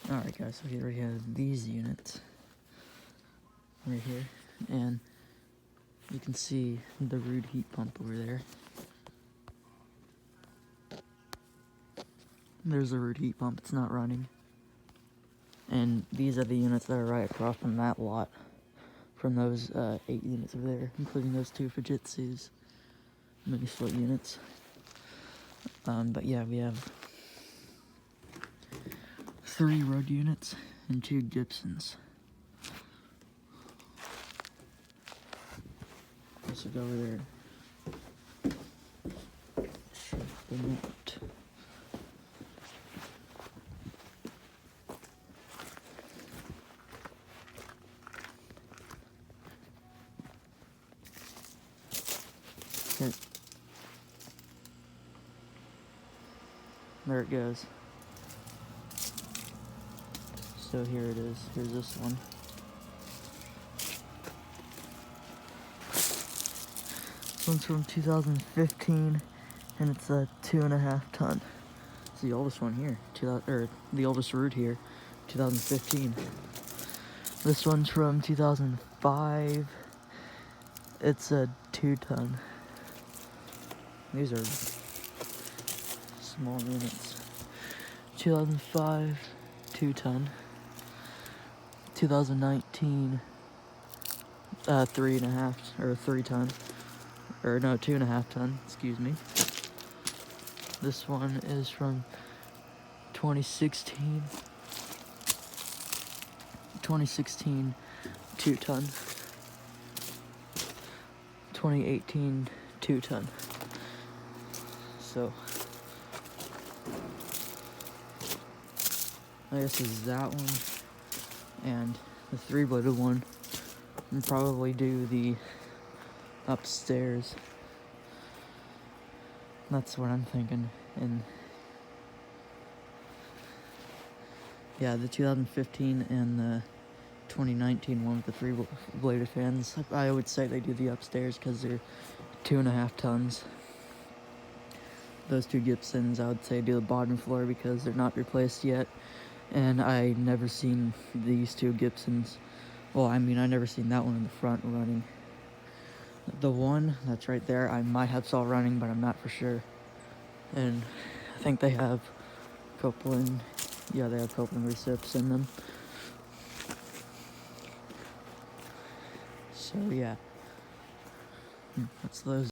Alright guys, so here we have these units right here, and you can see the Ruud heat pump over there. There's a Ruud heat pump, it's not running. And these are the units that are right across from that lot, from those 8 units over there, including those 2 Fujitsu's mini split units. But yeah, we have 3 Ruud units and 2 Gibsons. Let's go over there. Shift them out. Here. There it goes. So here it is. Here's this one. This one's from 2015, and it's a 2.5 ton. It's the oldest one here, the oldest Ruud here, 2015. This one's from 2005. It's a 2 ton. These are small units. 2005, 2 ton. 2019, 3.5 or 3 ton, or no, 2.5 ton. Excuse me. This one is from 2016. 2016, 2 ton. 2018, 2 ton. So I guess it's that one and the 3-bladed one, and probably do the upstairs. That's what I'm thinking. And yeah, the 2015 and the 2019 one with the 3-bladed fans, I would say they do the upstairs because they're 2.5 tons. Those 2 Gibsons, I would say, do the bottom floor because they're not replaced yet. And I never seen these 2 Gibsons. Well, I mean, I never seen that one in the front running. The one that's right there, I might have saw running, but I'm not for sure. And I think they have Copeland. Yeah, they have Copeland recips in them. So yeah, that's those.